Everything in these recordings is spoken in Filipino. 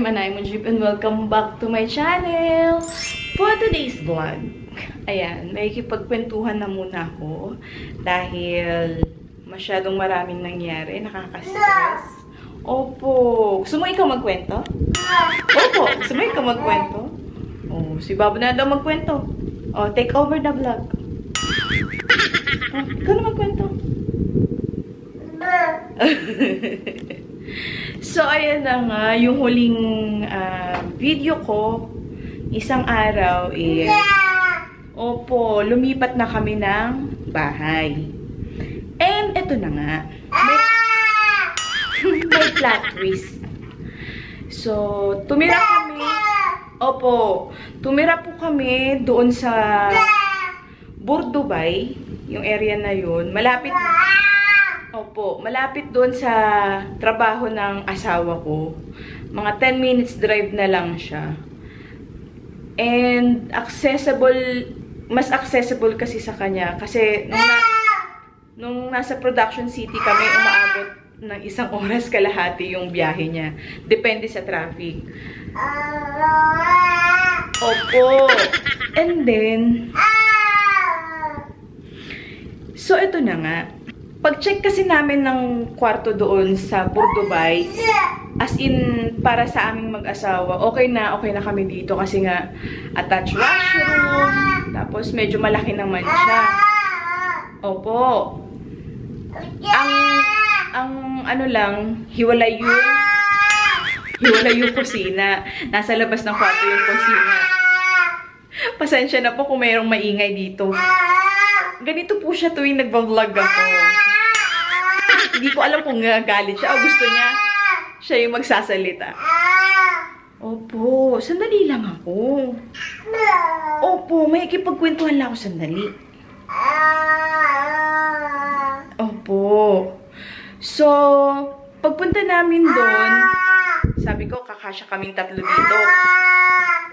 I'm Anay Mujib and welcome back to my channel. For today's vlog, ayan, may kipagkwentuhan na muna ako dahil masyadong maraming nangyari, nakaka-stress. Opo, gusto mo ikaw magkwento? Opo, gusto mo ikaw magkwento? Oh, si Babo na daw magkwento. Oh, take over the vlog. Oh, ikaw na magkwento. So, ayan na nga, yung huling video ko, isang araw is, opo, lumipat na kami ng bahay. And, eto na nga, may plot twist. So, tumira kami, opo, tumira po kami doon sa Burdubay, yung area na yun, malapit na. Opo, malapit doon sa trabaho ng asawa ko. Mga 10 minutes drive na lang siya. And accessible, mas accessible kasi sa kanya. Kasi nung nasa production city kami, umaabot ng 1 oras kalahati yung biyahe niya. Depende sa traffic. Opo. And then, so ito na nga. Pag-check kasi namin ng kwarto doon sa Burdubay, as in, para sa aming mag-asawa, okay na kami dito kasi nga attached washroom, tapos medyo malaki naman siya. Opo. Ang ano lang, hiwalay yung kusina. Nasa labas ng kwarto yung kusina. Pasensya na po kung mayroong maingay dito. Ganito po siya tuwing nagbablog ako. Hindi ko alam kung galit siya o gusto niya siya yung magsasalita. Opo, sandali lang ako. Opo, may ikipagkwentuhan lang ako sandali. Opo. So, pagpunta namin doon, sabi ko, kakasya kaming 3 dito.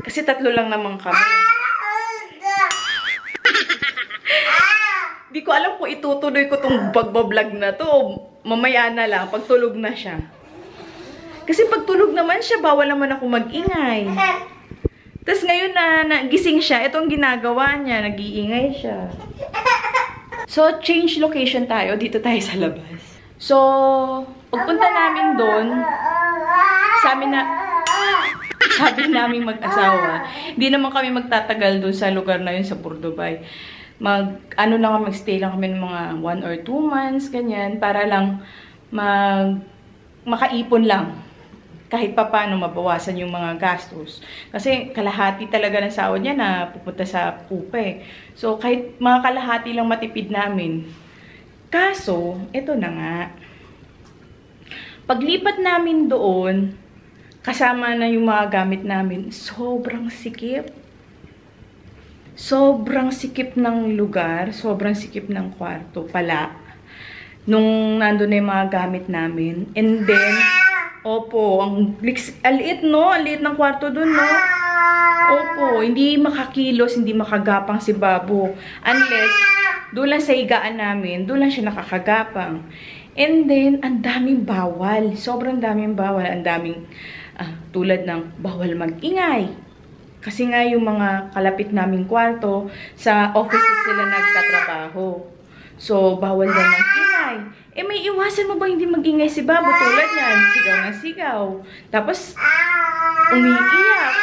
Kasi 3 lang naman kami. Di ko alam kung itutuloy ko tong pagbablog na to o mamaya na lang, pagtulog na siya. Kasi pagtulog naman siya, bawal naman ako mag-ingay. Tapos ngayon na nagising siya, itong ginagawa niya, nag-iingay siya. So, change location tayo. Dito tayo sa labas. So, pagpunta namin doon, sabi namin mag-asawa, hindi naman kami magtatagal doon sa lugar na yun sa Burdubay. Mag-stay lang kami ng mga 1 or 2 months, ganyan, para lang makaipon lang. Kahit pa paano mabawasan yung mga gastos. Kasi kalahati talaga ng sahod niya na pupunta sa pupe. So, kahit mga kalahati lang matipid namin. Kaso, eto na nga. Paglipat namin doon, kasama na yung mga gamit namin, sobrang sikip. Sobrang sikip ng lugar, sobrang sikip ng kwarto pala. Nung nandun na yung mga gamit namin. And then, opo, ang liit, no? Ang liit ng kwarto dun, no? Opo, hindi makakilos, hindi makagapang si Babo. Unless, doon lang sa higaan namin, doon lang siya nakakagapang. And then, ang daming bawal. Sobrang daming bawal. Ang daming, tulad ng bawal mag-ingay. Kasi nga yung mga kalapit naming kwarto, sa offices sila nagtatrabaho. So, bawal daw mag-ingay. Eh, may iwasan mo ba hindi mag-ingay si Babo? Tulad yan, sigaw na sigaw. Tapos, umiiyak.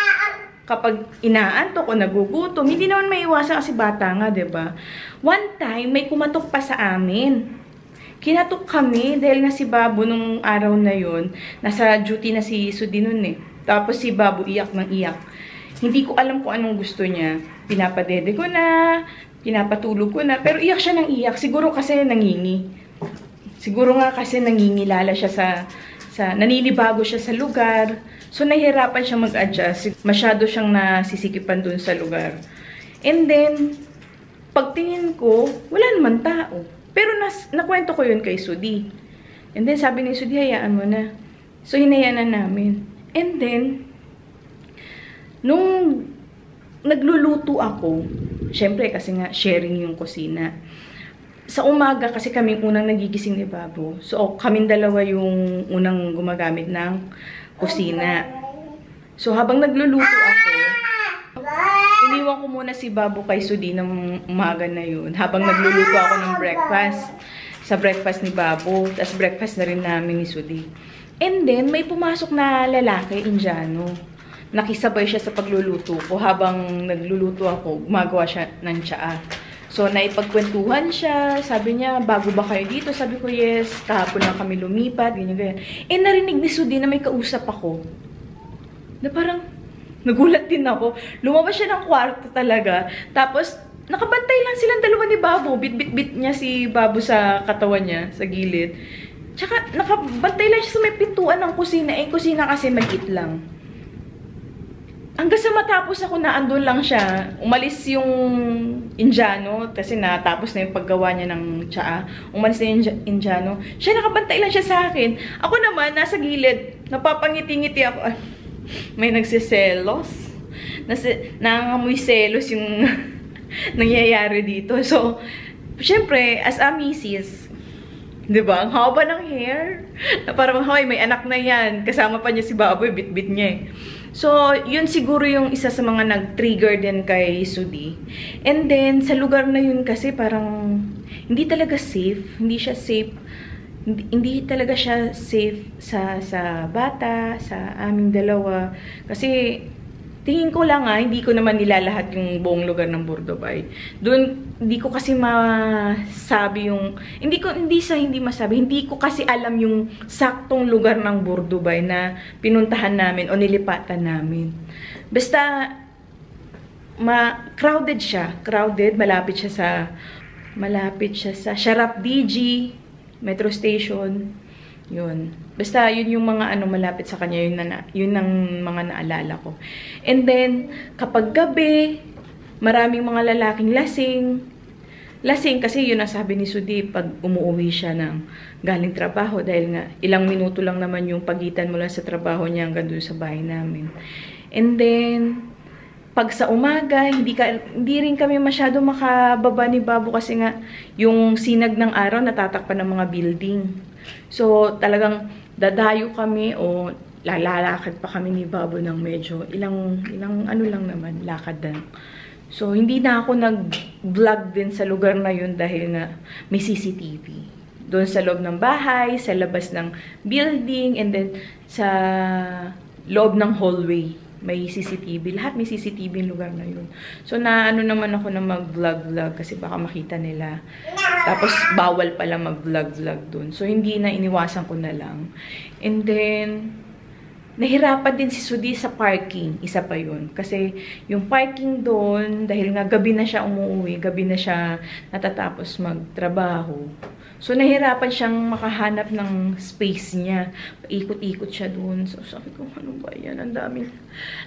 Kapag inaantok o nagugutom, hindi naman may iwasan kasi bata nga, diba? One time, may kumatok pa sa amin. Kinatok kami dahil nga si Babo nung araw na yun, nasa duty na si Sudi nun eh. Tapos si Babo iyak ng iyak. Hindi ko alam kung anong gusto niya. Pinapadede ko na, pinapatulog ko na, pero iyak siya ng iyak. Siguro kasi nangingi. Siguro nga kasi nangingilala siya naninibago siya sa lugar. So, nahihirapan siya mag-adjust. Masyado siyang nasisikipan dun sa lugar. And then, pagtingin ko, wala naman tao. Pero nakwento ko yun kay Sudi. And then, sabi ni Sudi, hayaan mo na. So, hinayaan na namin. And then, nung nagluluto ako, syempre kasi nga sharing yung kusina. Sa umaga kasi kaming unang nagigising ni Babo. So kaming dalawa yung unang gumagamit ng kusina. So, habang nagluluto ako, iniwan ko muna si Babu kay Sudi ng umaga na yun. Habang nagluluto ako ng breakfast. Sa breakfast ni Babu. Tapos breakfast na rin namin ni Sudi. And then, may pumasok na lalaki, Indiano. Nakisabay siya sa pagluluto ko. Habang nagluluto ako, gumagawa siya ng tsaa. So, naipagkwentuhan siya. Sabi niya, bago ba kayo dito? Sabi ko, yes. Kahapon lang kami lumipat. Ganyan, ganyan. Eh, narinig ni Sudi na may kausap ako. Na parang, nagulat din ako. Lumabas siya ng kwarto talaga. Tapos, nakabantay lang silang dalawa ni Babu. Bit-bit-bit niya si Babu sa katawan niya, sa gilid. Tsaka, nakabantay lang siya sa may pintuan ng kusina. Eh, kusina kasi maliit lang. Hanggang sa matapos ako na andun lang siya, umalis yung Indiano, kasi natapos na yung paggawa niya ng tsaa. Umalis na yung Indiano. Siya, nakabantay lang siya sa akin. Ako naman, nasa gilid, napapangiti-ngiti ako. May nagsiselos. Nangangamoy selos yung nangyayari dito. So, syempre, as a misis, diba? Ang haba ng hair. Na parang, hoy, may anak na yan. Kasama pa niya si Baboy, bit-bit niya eh. So, yun siguro yung isa sa mga nag-trigger din kay Sudi. And then, sa lugar na yun kasi parang hindi talaga safe. Hindi siya safe. Hindi talaga siya safe sa bata, sa aming dalawa. Kasi, tingin ko lang hindi ko naman nilalahat yung buong lugar ng Burdobay. Doon, hindi ko kasi masabi yung, hindi ko kasi alam yung saktong lugar ng Burdobay na pinuntahan namin o nilipatan namin. Basta, crowded siya. Crowded, malapit siya sa Sharap DG, Metro Station. Yun. Basta, yun yung mga malapit sa kanya, yun ang mga naalala ko. And then, kapag gabi, maraming mga lalaking lasing. Lasing kasi yun ang sabi ni Sudi pag umuwi siya ng galing trabaho. Dahil nga, ilang minuto lang naman yung pagitan mula sa trabaho niya hanggang doon sa bahay namin. And then, pag sa umaga, hindi rin kami masyado makababa ni Babu kasi nga, yung sinag ng araw natatakpan ng mga building. So, talagang dadayo kami o lalakad pa kami ni Babu ng medyo ilang ano lang naman, lakad lang. So, hindi na ako nag-vlog din sa lugar na yun dahil nga may CCTV. Doon sa loob ng bahay, sa labas ng building, and then sa loob ng hallway. May CCTV. Lahat may CCTV yung lugar na yun. So, naano naman ako na mag-vlog-vlog kasi baka makita nila. Tapos, bawal pala mag-vlog-vlog dun. So, hindi na, iniwasan ko na lang. And then, nahirapan din si Sudi sa parking. Isa pa yun. Kasi, yung parking doon, dahil nga gabi na siya umuwi, gabi na siya natatapos magtrabaho. So, nahirapan siyang makahanap ng space niya. Paikot-ikot siya doon. So, sabi ko, ano ba yan? Ang dami.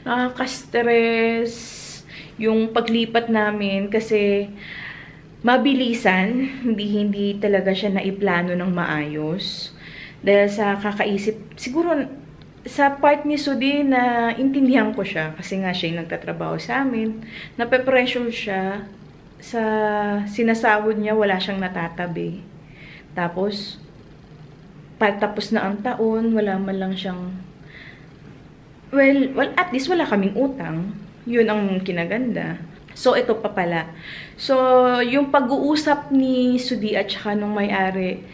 Nakaka-stress yung paglipat namin kasi mabilisan. Hindi talaga siya naiplano ng maayos. Dahil sa kakaisip, siguro sa part ni Sudi na intindihan ko siya kasi nga siya yung nagtatrabaho sa amin. Nape-pressure siya sa sinasahod niya, wala siyang natatabi. Tapos, patapos na ang taon, wala man lang siyang, well, at least wala kaming utang. Yun ang kinaganda. So, ito pa pala. So, yung pag-uusap ni Sudi at saka nung may-ari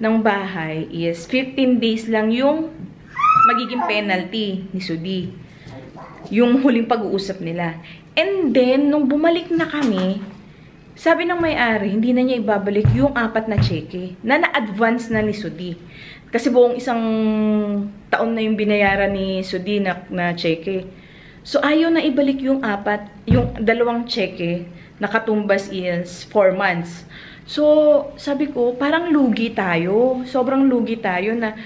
ng bahay is 15 days lang yung magiging penalty ni Sudi. Yung huling pag-uusap nila. And then, nung bumalik na kami, sabi ng may-ari, hindi na niya ibabalik yung 4 na cheque na na-advance na ni Sudi. Kasi buong isang taon na yung binayaran ni Sudi na cheque. So, ayaw na ibalik yung 2 cheque na katumbas is 4 months. So, sabi ko, parang lugi tayo. Sobrang lugi tayo na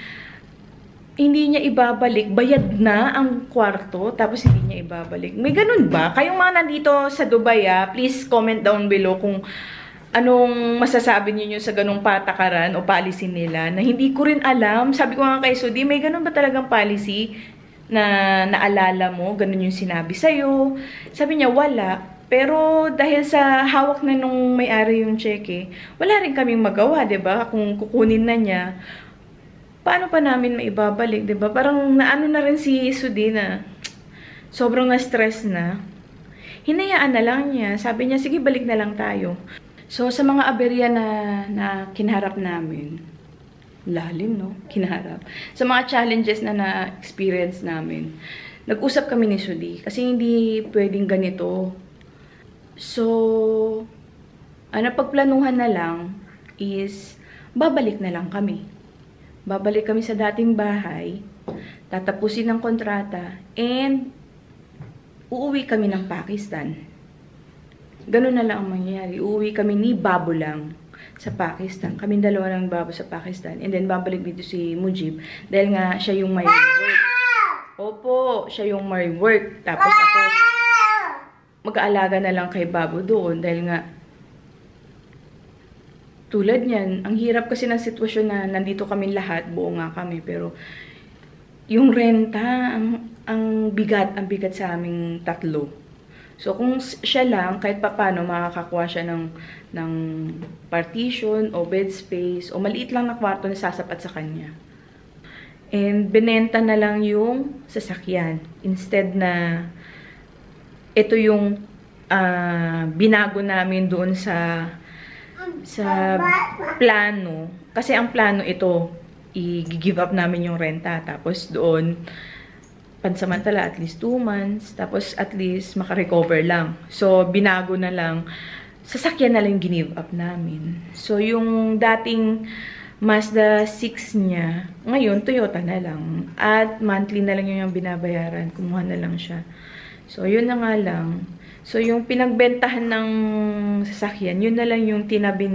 hindi niya ibabalik, bayad na ang kwarto, tapos hindi niya ibabalik. May ganun ba? Kayong mga nandito sa Dubai, please comment down below kung anong masasabi niyo sa ganung patakaran o policy nila na hindi ko rin alam. Sabi ko nga kay Sudi, may ganun ba talagang policy na naalala mo? Ganun yung sinabi sa'yo. Sabi niya, wala. Pero dahil sa hawak na nung may-ari yung cheque, wala rin kaming magawa, 'di ba? Kung kukunin na niya, paano pa namin maibabalik, 'di ba? Parang naano na rin si Sudi na sobrang na-stress na. Hinayaan na lang niya. Sabi niya, sige, balik na lang tayo. So, sa mga aberya na kinaharap namin, lalim, no? Kinaharap. Sa mga challenges na na-experience namin, nag-usap kami ni Sudi. Kasi hindi pwedeng ganito. So, pagplanuhan na lang is, babalik na lang kami. Babalik kami sa dating bahay, tatapusin ang kontrata, and uuwi kami ng Pakistan. Ganun na lang ang mangyayari. Uuwi kami ni Babo lang sa Pakistan. Kaming dalawa ng Babo sa Pakistan. And then, babalik dito si Mujib. Dahil nga, siya yung may work. Opo, siya yung may work. Tapos ako, mag-aalaga na lang kay Babo doon. Dahil nga, tulad niyan, ang hirap kasi ng sitwasyon na nandito kami lahat, buo nga kami, pero yung renta, ang bigat sa aming tatlo. So, kung siya lang, kahit papano, makakakuha siya ng partition o bed space, o maliit lang na kwarto na sasapat sa kanya. And, binenta na lang yung sasakyan. Instead na, ito yung binago namin doon sa plano. Kasi ang plano ito, i-give up namin yung renta. Tapos doon, pansamantala, at least 2 months. Tapos at least makarecover lang. So, binago na lang. Sasakyan na lang give up namin. So, yung dating Mazda 6 niya, ngayon, Toyota na lang. At monthly na lang yung binabayaran. Kumuha na lang siya. So, yun na nga lang. So, yung pinagbentahan ng sasakyan, yun na lang yung tinabi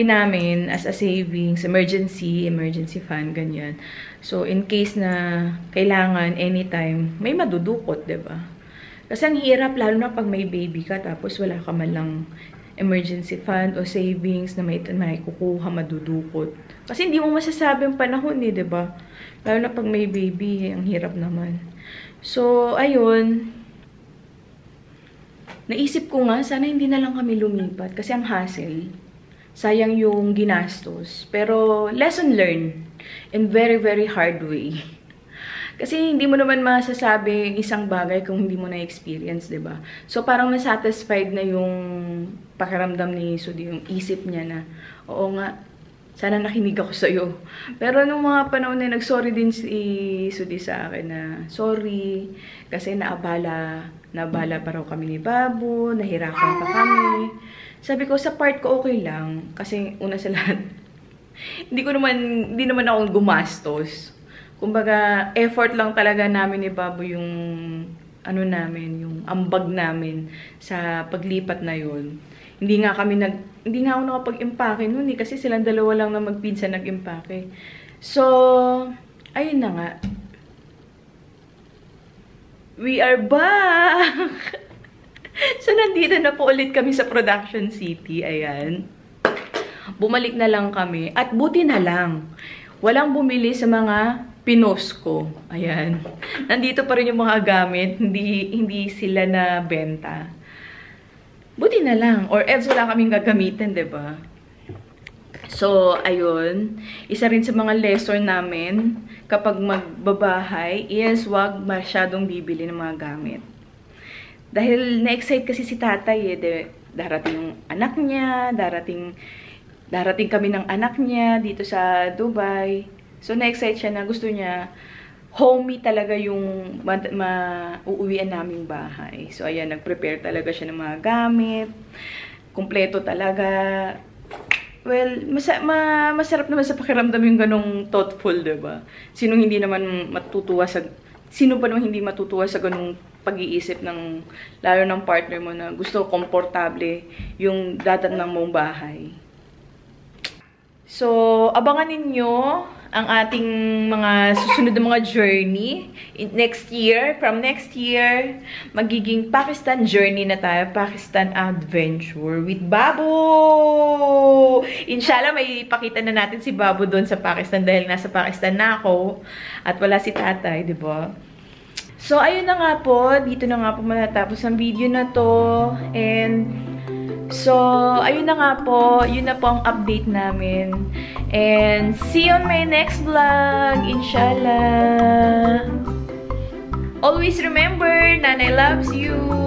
namin as a savings, emergency fund, ganyan. So, in case na kailangan, anytime, may madudukot, diba? Kasi ang hirap, lalo na pag may baby ka, tapos wala ka man lang emergency fund o savings na may kukuha, madudukot. Kasi hindi mo masasabi ang panahon, diba? Lalo na pag may baby, ang hirap naman. So, ayun. Naisip ko nga, sana hindi na lang kami lumipat kasi ang hassle. Sayang yung ginastos. Pero, lesson learned. In very, very hard way. Kasi hindi mo naman masasabi isang bagay kung hindi mo na-experience, diba? So, parang nasatisfied na yung pakiramdam ni Sudi, yung isip niya na, oo nga, sana nakinig ako sa'yo. Pero nung mga panahon na nag-sorry din si Sudi sa akin na, sorry, kasi naabala pa raw kami ni Babo, nahirapan pa kami. Sabi ko, sa part ko okay lang. Kasi una sa lahat, hindi naman ako gumastos. Kumbaga, effort lang talaga namin ni Babo yung, yung ambag namin sa paglipat na yun. Hindi nga ako nakapag-impake nun kasi silang dalawa lang na magpinsan nag-impake. So, ayun na nga. We are back! So, nandito na po ulit kami sa Production City. Ayan. Bumalik na lang kami. At buti na lang. Walang bumili sa mga pinos ko. Ayan. Nandito pa rin yung mga gamit. Hindi sila na benta. Buti na lang. Or else wala kaming gagamitin, diba? So, ayun. Isa rin sa mga lesson namin kapag magbabahay is wag masyadong bibili ng mga gamit. Dahil na-excite kasi si tatay darating yung anak niya, darating kami ng anak niya dito sa Dubai. So, na-excite siya na gusto niya homey talaga yung uuwian naming bahay. So, ayan, nag-prepare talaga siya ng mga gamit. Kumpleto talaga. Well, masarap naman sa pakiramdam yung ganong thoughtful, diba? Sino pa naman hindi matutuwa sa ganong pag-iisip ng, lalo ng partner mo na gusto komportable yung dadatnan mong bahay. So, abangan ninyo ang ating mga susunod na mga journey. From next year, magiging Pakistan journey na tayo. Pakistan adventure with Babo! Inshallah, may ipakita na natin si Babo doon sa Pakistan dahil nasa Pakistan na ako at wala si tatay, di ba? So, ayun na nga po. Dito na nga po matatapos ang video na to. And So, ayun na nga po. Yun na po ang update namin. And see you on my next vlog, inshallah. Always remember, Nanay loves you.